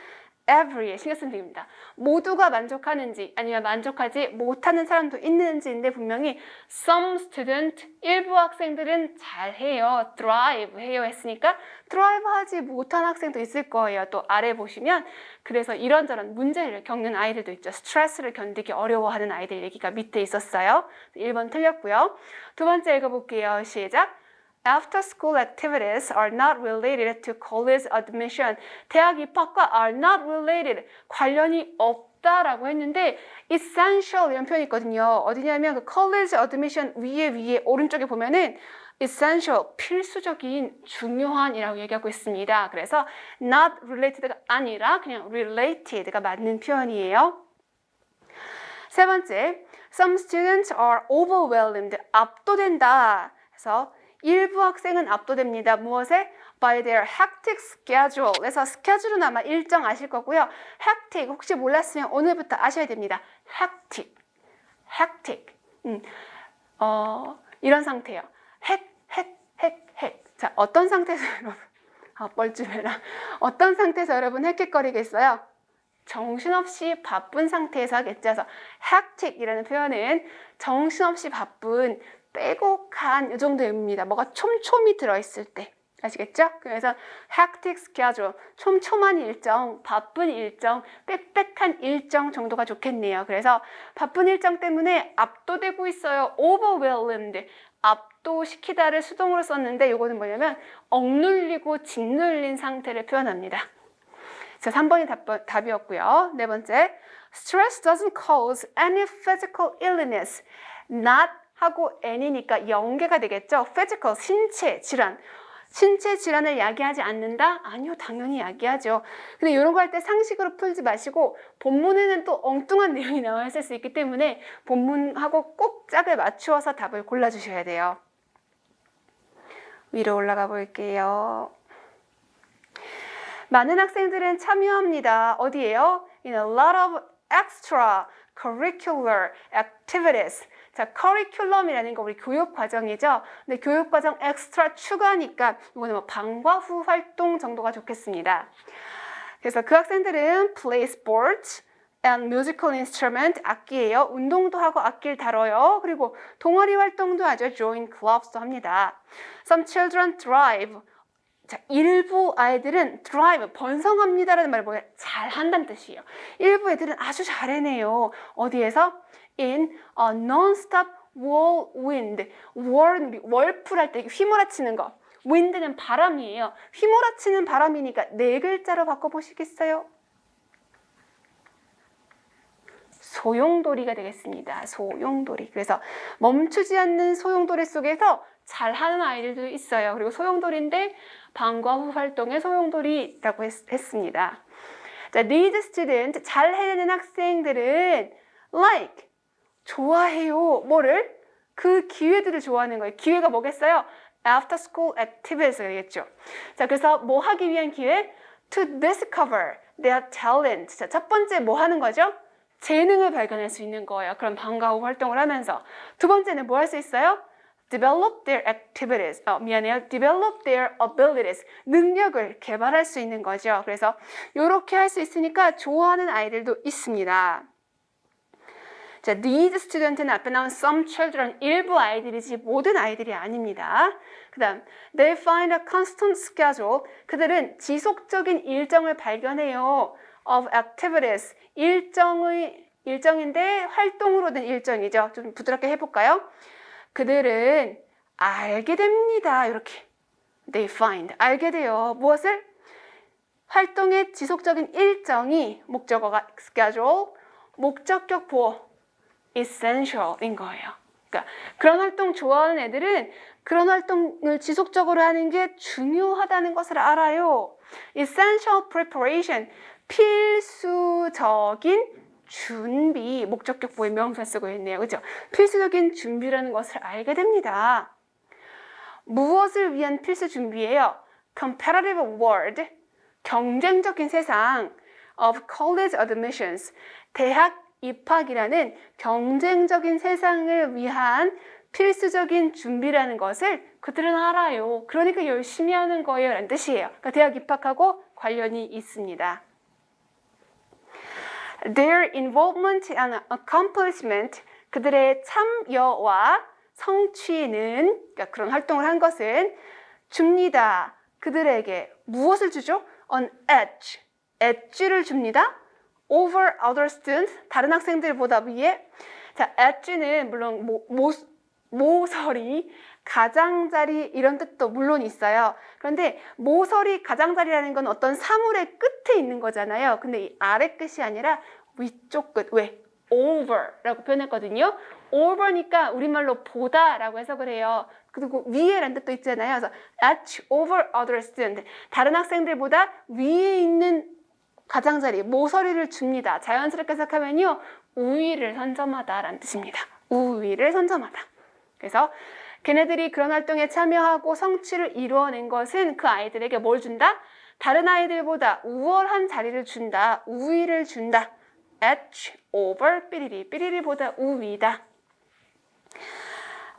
every에 신경 쓰면 됩니다. 모두가 만족하는지 아니면 만족하지 못하는 사람도 있는지인데 분명히 some student, 일부 학생들은 잘해요. thrive 해요 했으니까 thrive 하지 못한 학생도 있을 거예요. 또 아래 보시면 그래서 이런저런 문제를 겪는 아이들도 있죠. 스트레스를 견디기 어려워하는 아이들 얘기가 밑에 있었어요. 1번 틀렸고요. 두 번째 읽어볼게요. 시작. After school activities are not related to college admission. 대학 입학과 are not related. 관련이 없다라고 했는데 essential 이런 표현이 있거든요. 어디냐면 그 college admission 위에 오른쪽에 보면은 essential, 필수적인, 중요한이라고 얘기하고 있습니다. 그래서 not related가 아니라 그냥 related가 맞는 표현이에요. 세 번째, some students are overwhelmed. 압도된다. 그래서 일부 학생은 압도됩니다. 무엇에? By their hectic schedule. 그래서 스케줄은 아마 일정 아실 거고요. hectic 혹시 몰랐으면 오늘부터 아셔야 됩니다. hectic. 이런 상태예요. 핵. 자, 어떤 상태에서 여러분 뻘쭘해라. 어떤 상태에서 여러분 헥헥거리겠어요? 정신없이 바쁜 상태에서 하겠죠. 그래서 hectic이라는 표현은 정신없이 바쁜 빼곡한 이 정도 의미입니다. 뭐가 촘촘히 들어있을 때. 아시겠죠? 그래서 hectic schedule, 촘촘한 일정, 바쁜 일정, 빽빽한 일정 정도가 좋겠네요. 그래서 바쁜 일정 때문에 압도되고 있어요. overwhelmed, 압도시키다를 수동으로 썼는데 이거는 뭐냐면 억눌리고 짓눌린 상태를 표현합니다. 자, 3번이 답이었고요. 네 번째, stress doesn't cause any physical illness. not 하고 any니까 연계가 되겠죠. physical, 신체 질환. 신체 질환을 야기하지 않는다? 아니요, 당연히 야기하죠. 근데 이런 거 할 때 상식으로 풀지 마시고 본문에는 또 엉뚱한 내용이 나와 있을 수 있기 때문에 본문하고 꼭 짝을 맞추어서 답을 골라주셔야 돼요. 위로 올라가 볼게요. 많은 학생들은 참여합니다. 어디에요? In a lot of extra curricular activities. 자, 커리큘럼이라는 거 우리 교육 과정이죠. 근데 교육 과정 엑스트라 추가니까 이거는 뭐 방과 후 활동 정도가 좋겠습니다. 그래서 그 학생들은 play sports and musical instrument, 악기예요. 운동도 하고 악기를 다뤄요. 그리고 동아리 활동도 하죠. join clubs도 합니다. Some children drive. 자, 일부 아이들은 drive, 번성합니다라는 말을 뭐예요? 잘한다는 뜻이에요. 일부 애들은 아주 잘 해내요. 어디에서? In a non-stop whirlwind. 월풀할 때 휘몰아치는 거. wind는 바람이에요. 휘몰아치는 바람이니까 네 글자로 바꿔보시겠어요? 소용돌이가 되겠습니다. 소용돌이. 그래서 멈추지 않는 소용돌이 속에서 잘하는 아이들도 있어요. 그리고 소용돌이인데 방과 후 활동의 소용돌이라고 했습니다. 자, these students, 잘 해내는 학생들은 like, 좋아해요. 뭐를? 그 기회들을 좋아하는 거예요. 기회가 뭐겠어요? After school activities가 되겠죠. 자, 그래서 뭐 하기 위한 기회? To discover their talent. 자, 첫 번째 뭐 하는 거죠? 재능을 발견할 수 있는 거예요. 그런 방과 후 활동을 하면서. 두 번째는 뭐 할 수 있어요? Develop their activities. Develop their abilities. 능력을 개발할 수 있는 거죠. 그래서 이렇게 할 수 있으니까 좋아하는 아이들도 있습니다. 자, these student는 앞에 나온 some children, 일부 아이들이지 모든 아이들이 아닙니다. 그 다음, they find a constant schedule. 그들은 지속적인 일정을 발견해요. of activities. 일정인데 활동으로 된 일정이죠. 좀 부드럽게 해볼까요? 그들은 알게 됩니다. 이렇게. They find. 알게 돼요. 무엇을? 활동의 지속적인 일정이 목적어가 schedule, 목적격 보호. essential인 거예요. 그러니까 그런 활동 좋아하는 애들은 그런 활동을 지속적으로 하는 게 중요하다는 것을 알아요. essential preparation, 필수적인 준비, 목적격 보호의 명사 쓰고 있네요. 그렇죠? 필수적인 준비라는 것을 알게 됩니다. 무엇을 위한 필수 준비예요? competitive world, 경쟁적인 세상 of college admissions, 대학 입학이라는 경쟁적인 세상을 위한 필수적인 준비라는 것을 그들은 알아요. 그러니까 열심히 하는 거예요 라는 뜻이에요. 그러니까 대학 입학하고 관련이 있습니다. Their involvement and accomplishment, 그들의 참여와 성취는, 그러니까 그런 활동을 한 것은 줍니다. 그들에게 무엇을 주죠? An edge, edge를 줍니다. over other students, 다른 학생들보다 위에. 자, edge는 물론 모서리, 가장자리 이런 뜻도 물론 있어요. 그런데 모서리, 가장자리라는 건 어떤 사물의 끝에 있는 거잖아요. 근데 이 아래 끝이 아니라 위쪽 끝. 왜? over라고 표현했거든요. over니까 우리말로 보다라고 해석을 해요. 그리고 위에라는 뜻도 있잖아요. 그래서 edge over other students, 다른 학생들보다 위에 있는 가장자리, 모서리를 줍니다. 자연스럽게 해석하면요, 우위를 선점하다라는 뜻입니다. 우위를 선점하다. 그래서 걔네들이 그런 활동에 참여하고 성취를 이루어낸 것은 그 아이들에게 뭘 준다? 다른 아이들보다 우월한 자리를 준다. 우위를 준다. edge over 삐리리. 삐리리보다 우위다.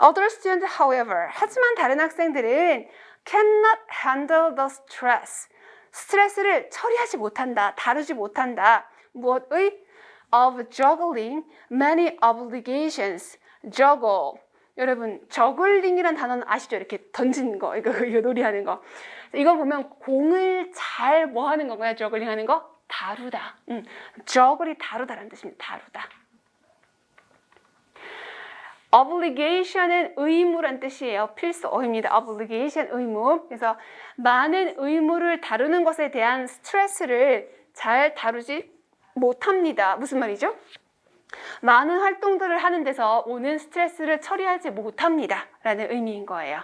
Other students, however, 하지만 다른 학생들은 cannot handle the stress. 스트레스를 처리하지 못한다, 다루지 못한다. 무엇의? Of juggling many obligations. juggle. 여러분, 저글링이란 단어는 아시죠? 이렇게 던지는 거, 이거 놀이하는 거. 이거 보면 공을 잘 뭐 하는 건가요? 저글링 하는 거? 다루다. 저글이 다루다라는 뜻입니다. 다루다. obligation은 의무란 뜻이에요. 필수어입니다. obligation, 의무. 그래서 많은 의무를 다루는 것에 대한 스트레스를 잘 다루지 못합니다. 무슨 말이죠? 많은 활동들을 하는 데서 오는 스트레스를 처리하지 못합니다. 라는 의미인 거예요.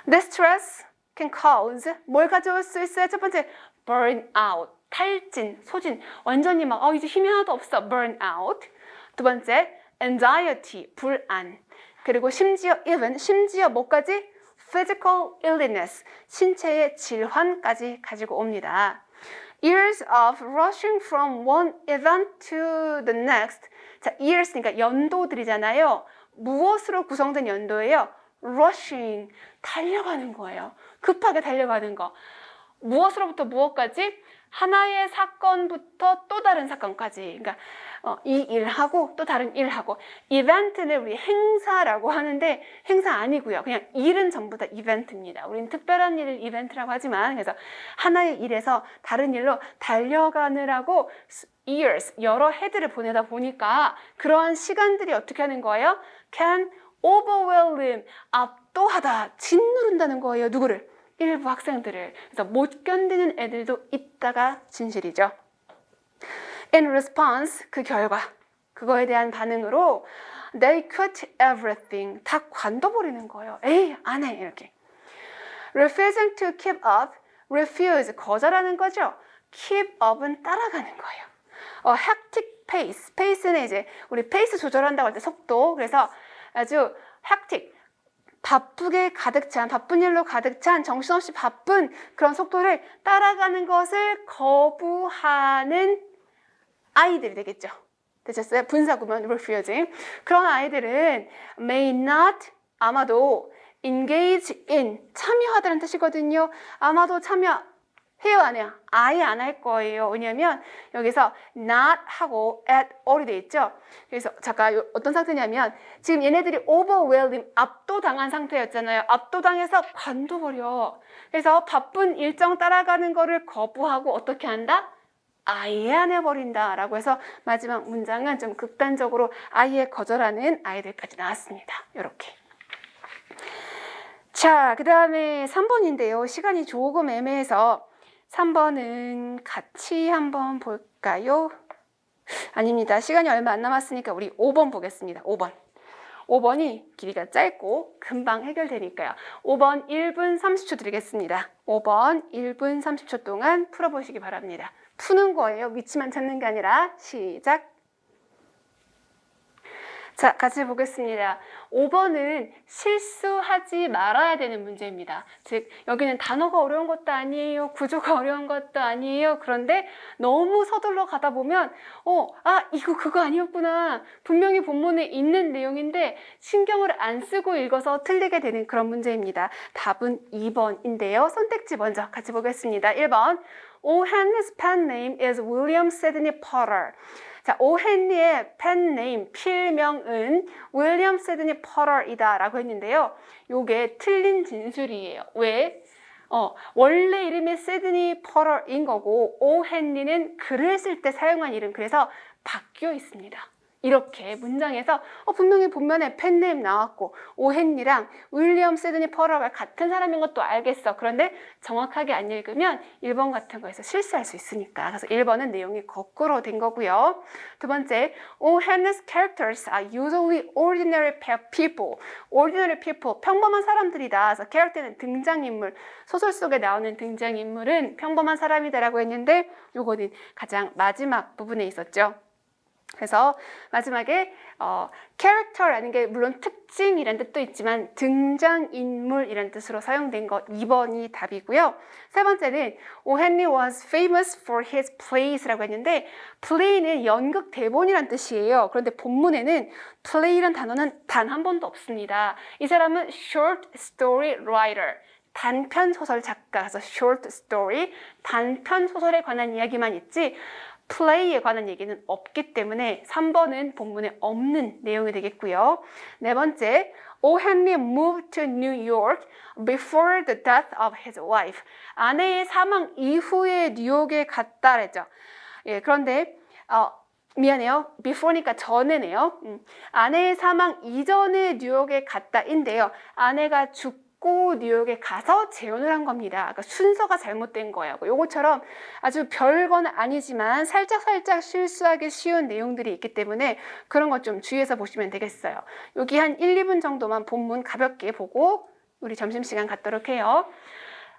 The stress can cause, 뭘 가져올 수 있어요? 첫 번째, burn out, 탈진, 소진. 완전히 막 이제 힘이 하나도 없어. burn out. 두 번째, anxiety, 불안. 그리고 심지어 뭐까지? physical illness, 신체의 질환까지 가지고 옵니다. Years of rushing from one event to the next. 자, years, 그러니까 연도들이잖아요. 무엇으로 구성된 연도예요? rushing, 달려가는 거예요. 급하게 달려가는 거. 무엇으로부터 무엇까지? 하나의 사건부터 또 다른 사건까지. 그러니까 이 일하고 또 다른 일하고. 이벤트는 우리 행사라고 하는데 행사 아니고요. 그냥 일은 전부 다 이벤트입니다. 우리는 특별한 일을 이벤트라고 하지만 그래서 하나의 일에서 다른 일로 달려가느라고 years, 여러 해들을 보내다 보니까 그러한 시간들이 어떻게 하는 거예요? can overwhelm, 압도하다, 짓누른다는 거예요. 누구를? 일부 학생들을. 그래서 못 견디는 애들도 있다가 진실이죠. In response, 그 결과, 그거에 대한 반응으로 they quit everything, 다 관둬버리는 거예요. 에이, 안 해, 이렇게. Refusing to keep up, refuse, 거절하는 거죠. keep up은 따라가는 거예요. hectic pace, pace는 이제 우리 페이스 조절한다고 할 때 속도, 그래서 아주 hectic, 바쁘게 가득 찬, 바쁜 일로 가득 찬, 정신없이 바쁜 그런 속도를 따라가는 것을 거부하는 아이들이 되겠죠. 되셨어요? 분사구문 refusing. 그런 아이들은 may not, 아마도 engage in, 참여하다는 뜻이거든요. 아마도 참여해요, 안 해요? 아예 안 할 거예요. 왜냐면 여기서 not 하고 at all이 돼 있죠. 그래서 잠깐 어떤 상태냐면 지금 얘네들이 overwhelm, 압도당한 상태였잖아요. 압도당해서 관둬버려. 그래서 바쁜 일정 따라가는 거를 거부하고 어떻게 한다? 아예 안 해버린다 라고 해서 마지막 문장은 좀 극단적으로 아예 거절하는 아이들까지 나왔습니다. 이렇게. 자, 그 다음에 3번인데요. 시간이 조금 애매해서 3번은 같이 한번 볼까요? 아닙니다. 시간이 얼마 안 남았으니까 우리 5번 보겠습니다. 5번. 5번이 길이가 짧고 금방 해결되니까요. 5번 1분 30초 드리겠습니다. 5번 1분 30초 동안 풀어보시기 바랍니다. 푸는 거예요. 위치만 찾는 게 아니라. 시작. 자, 같이 보겠습니다. 5번은 실수하지 말아야 되는 문제입니다. 즉, 여기는 단어가 어려운 것도 아니에요. 구조가 어려운 것도 아니에요. 그런데 너무 서둘러 가다 보면 이거 그거 아니었구나. 분명히 본문에 있는 내용인데 신경을 안 쓰고 읽어서 틀리게 되는 그런 문제입니다. 답은 2번인데요. 선택지 먼저 같이 보겠습니다. 1번. O. Henry's pen name is William Sidney Potter. 자, 오 헨리의 펜네임, 필명은 윌리엄 시드니 퍼터이다 라고 했는데요. 요게 틀린 진술이에요. 왜? 원래 이름이 시드니 퍼터인 거고 오 헨리는 글을 쓸 때 사용한 이름, 그래서 바뀌어 있습니다. 이렇게 문장에서 분명히 본면에 펜네임 나왔고 오 헨리랑 윌리엄 시드니 퍼터가 같은 사람인 것도 알겠어. 그런데 정확하게 안 읽으면 1번 같은 거에서 실수할 수 있으니까. 그래서 1번은 내용이 거꾸로 된 거고요. 두 번째, all Henry's characters are usually ordinary people. ordinary people, 평범한 사람들이다. 그래서 character는 등장인물, 소설 속에 나오는 등장인물은 평범한 사람이다라고 했는데 요거는 가장 마지막 부분에 있었죠. 그래서 마지막에 character라는 게 물론 특징이라는 뜻도 있지만 등장인물이라는 뜻으로 사용된 거 2번이 답이고요. 세 번째는 O. Henry was famous for his plays라고 했는데 play는 연극 대본이라는 뜻이에요. 그런데 본문에는 play라는 단어는 단 한 번도 없습니다. 이 사람은 short story writer, 단편 소설 작가라서 short story, 단편 소설에 관한 이야기만 있지 플레이에 관한 얘기는 없기 때문에 3번은 본문에 없는 내용이 되겠고요. 네 번째, O. Henry moved to New York before the death of his wife. 아내의 사망 이후에 뉴욕에 갔다 그랬죠. 예, 그런데 미안해요. before니까 전에네요. 아내의 사망 이전에 뉴욕에 갔다인데요. 아내가 죽고 뉴욕에 가서 재혼을 한 겁니다. 그러니까 순서가 잘못된 거예요. 요것처럼 아주 별건 아니지만 살짝 실수하기 쉬운 내용들이 있기 때문에 그런 것 좀 주의해서 보시면 되겠어요. 여기 한 1, 2분 정도만 본문 가볍게 보고 우리 점심시간 갖도록 해요.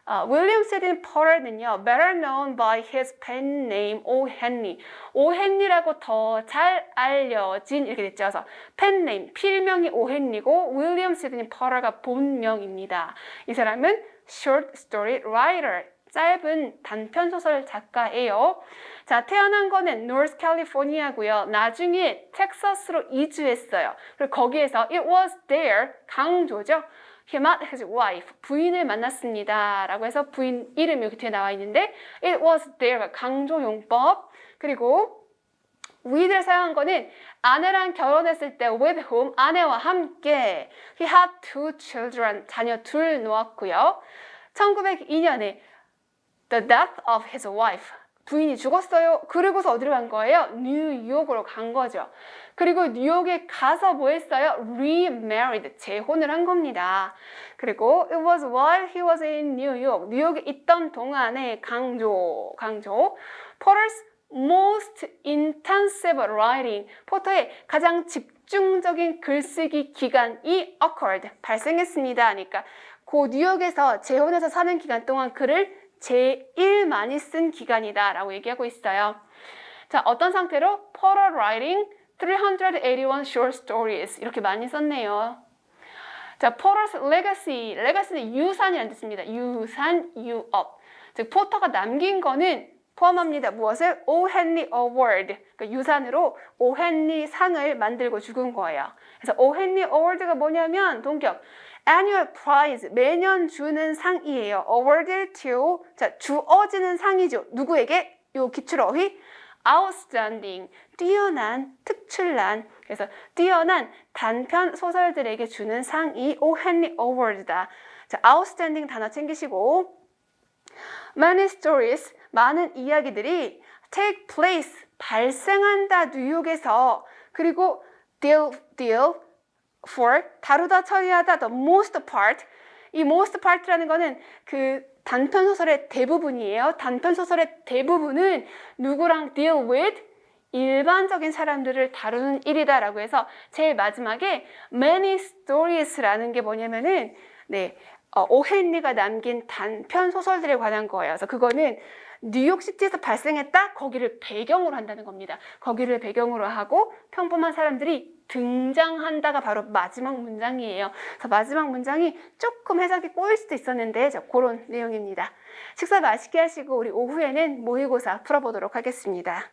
윌리엄 시드니 포럴는요, better known by his pen name O. Henry. O. Henry라고 더 잘 알려진 이렇게 됐죠. 그래서 pen name, 필명이 O. Henry고 윌리엄 시드니 포럴가 본명입니다. 이 사람은 short story writer, 짧은 단편 소설 작가예요. 자, 태어난 거는 노스 캘리포니아고요. 나중에 텍사스로 이주했어요. 그리고 거기에서 it was there, 강조죠. He met his wife, 부인을 만났습니다. 라고 해서 부인 이름이 여기 뒤에 나와 있는데 it was there가 강조용법. 그리고 with를 사용한 거는 아내랑 결혼했을 때 with whom, 아내와 함께. He had two children, 자녀 둘 놓았고요. 1902년에 the death of his wife, 부인이 죽었어요. 그리고서 어디로 간 거예요? 뉴욕으로 간 거죠. 그리고 뉴욕에 가서 뭐 했어요? remarried, 재혼을 한 겁니다. 그리고 it was while he was in New York, 뉴욕에 있던 동안에 강조. Porter's most intensive writing, 포터의 가장 집중적인 글쓰기 기간이 occurred, 발생했습니다. 그러니까 그 뉴욕에서 재혼해서 사는 기간 동안 글을 제일 많이 쓴 기간이다 라고 얘기하고 있어요. 자, 어떤 상태로? Porter writing 381 short stories, 이렇게 많이 썼네요. 자, Porter's legacy, legacy는 유산이라는 뜻입니다. 유산, 유업. 즉, 포터가 남긴 거는 포함합니다. 무엇을? O. Henry Award, 그러니까 유산으로 O. Henry 상을 만들고 죽은 거예요. 그래서 O. Henry Award가 뭐냐면 동격, annual prize, 매년 주는 상이에요. awarded to, 자, 주어지는 상이죠. 누구에게? 요 기출어휘 outstanding, 뛰어난, 특출난. 그래서 뛰어난 단편 소설들에게 주는 상이 O. Henry Award다. 자, outstanding 단어 챙기시고, many stories, 많은 이야기들이 take place, 발생한다, 뉴욕에서. 그리고 deal for, 다루다, 처리하다, the most part. 이 most part라는 거는 그 단편 소설의 대부분이에요. 단편 소설의 대부분은 누구랑 deal with? 일반적인 사람들을 다루는 일이다라고 해서 제일 마지막에 many stories라는 게 뭐냐면은 오 헨리가 남긴 단편 소설들에 관한 거예요. 그래서 그거는 뉴욕시티에서 발생했다? 거기를 배경으로 한다는 겁니다. 거기를 배경으로 하고 평범한 사람들이 등장한다가 바로 마지막 문장이에요. 그래서 마지막 문장이 조금 해석이 꼬일 수도 있었는데 그런 내용입니다. 식사 맛있게 하시고 우리 오후에는 모의고사 풀어보도록 하겠습니다.